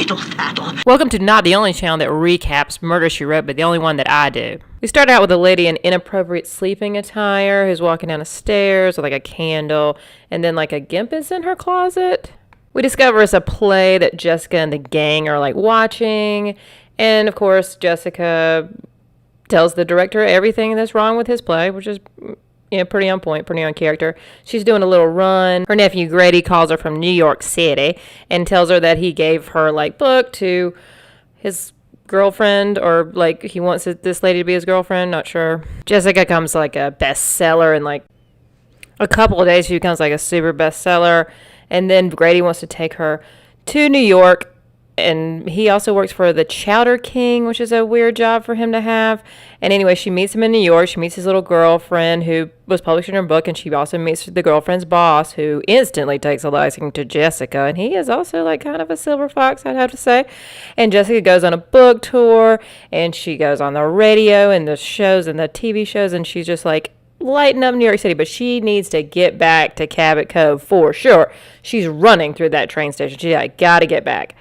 fiddle-faddle. Welcome to not the only channel that recaps Murder, She Wrote, but the only one that I do. We start out with a lady in inappropriate sleeping attire who's walking down the stairs with like a candle, and then like a gimp is in her closet. We discover it's a play that Jessica and the gang are like watching, and of course Jessica tells the director everything that's wrong with his play, which is pretty on point, pretty on character. She's doing a little run. Her nephew Grady calls her from New York City and tells her that he gave her like book to his girlfriend, or like he wants this lady to be his girlfriend, not sure. Jessica comes like a bestseller in like a couple of days. She becomes like a super bestseller, and then Grady wants to take her to New York. And he also works for the Chowder King, which is a weird job for him to have. And anyway, she meets him in New York. She meets his little girlfriend who was publishing her book. And she also meets the girlfriend's boss, who instantly takes a liking to Jessica. And he is also like kind of a silver fox, I'd have to say. And Jessica goes on a book tour. And she goes on the radio and the shows and the TV shows. And she's just like lighting up New York City. But she needs to get back to Cabot Cove for sure. She's running through that train station. She's like, gotta get back.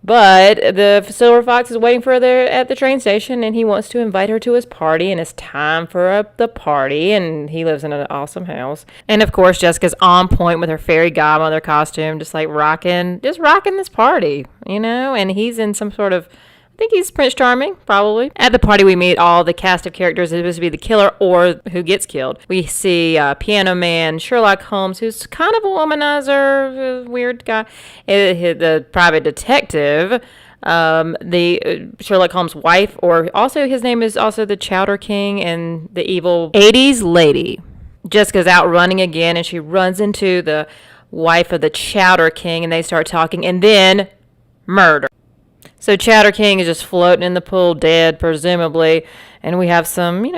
But the silver fox is waiting for her there at the train station, and he wants to invite her to his party, and it's time for the party, and he lives in an awesome house. And of course, Jessica's on point with her fairy godmother costume, just rocking this party, and he's in some sort of, I think he's Prince Charming, probably. At the party, we meet all the cast of characters. It's supposed to be the killer or who gets killed. We see Piano Man, Sherlock Holmes, who's kind of a womanizer, weird guy. The private detective, the Sherlock Holmes' wife, or also his name is also the Chowder King, and the evil 80s lady. Jessica's out running again, and she runs into the wife of the Chowder King, and they start talking, and then murder. So Chowder King is just floating in the pool, dead, presumably. And we have some,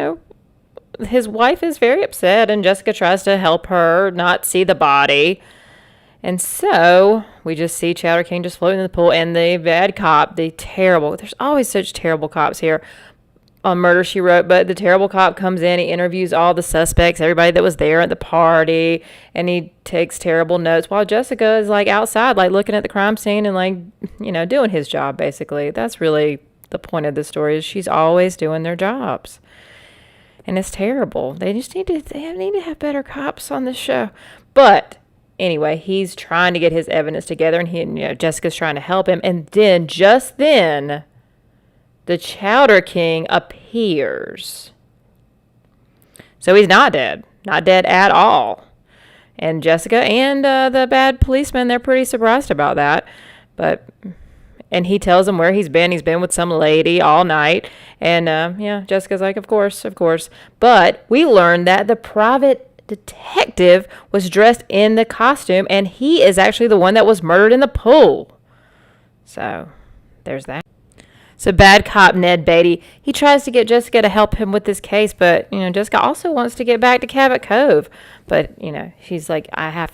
his wife is very upset, and Jessica tries to help her not see the body. And so we just see Chowder King just floating in the pool, and the bad cop, there's always such terrible cops here on Murder, She Wrote, but the terrible cop comes in, he interviews all the suspects, everybody that was there at the party, and he takes terrible notes while Jessica is like outside, like looking at the crime scene and like, doing his job, basically. That's really the point of the story, is she's always doing their jobs. And it's terrible. They just need to have better cops on this show. But anyway, he's trying to get his evidence together, and Jessica's trying to help him, and then just then the Chowder King appears. So he's not dead at all. And Jessica and the bad policeman, they're pretty surprised about that. And he tells them where he's been. He's been with some lady all night. And Jessica's like, of course. But we learned that the private detective was dressed in the costume, and he is actually the one that was murdered in the pool. So there's that. So bad cop Ned Beatty, he tries to get Jessica to help him with this case, but, Jessica also wants to get back to Cabot Cove. But, she's like,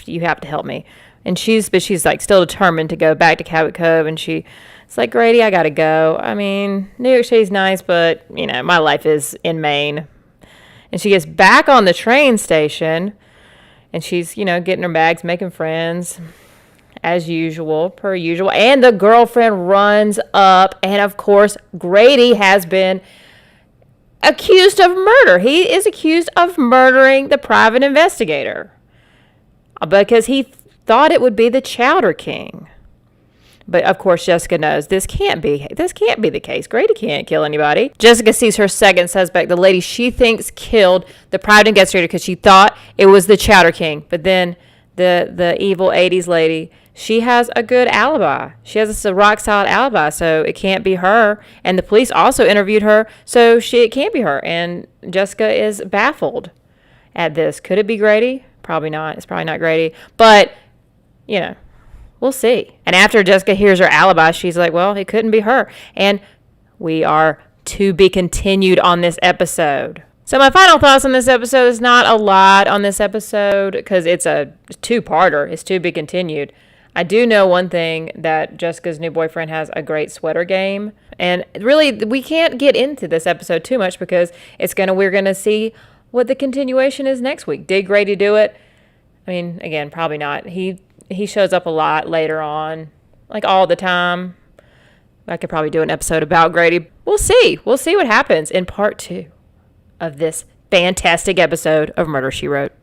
you have to help me. And she's like still determined to go back to Cabot Cove, and it's like, Grady, I gotta go. I mean, New York City's nice, but, my life is in Maine. And she gets back on the train station, and she's, getting her bags, making friends, as usual, per usual. And the girlfriend runs up, and of course, Grady has been accused of murder. He is accused of murdering the private investigator because he thought it would be the Chowder King. But of course, Jessica knows this can't be the case. Grady can't kill anybody. Jessica sees her second suspect, the lady she thinks killed the private investigator, because she thought it was the Chowder King. But then the evil 80s lady, she has a good alibi. She has a rock-solid alibi, so it can't be her. And the police also interviewed her, so it can't be her. And Jessica is baffled at this. Could it be Grady? Probably not. It's probably not Grady. But, we'll see. And after Jessica hears her alibi, she's like, well, it couldn't be her. And we are to be continued on this episode. So my final thoughts on this episode is not a lot on this episode, because it's a two-parter. It's to be continued. I do know one thing, that Jessica's new boyfriend has a great sweater game. And really, we can't get into this episode too much, because we're going to see what the continuation is next week. Did Grady do it? I mean, again, probably not. He shows up a lot later on. like all the time. I could probably do an episode about Grady. We'll see. We'll see what happens in part 2 of this fantastic episode of Murder, She Wrote.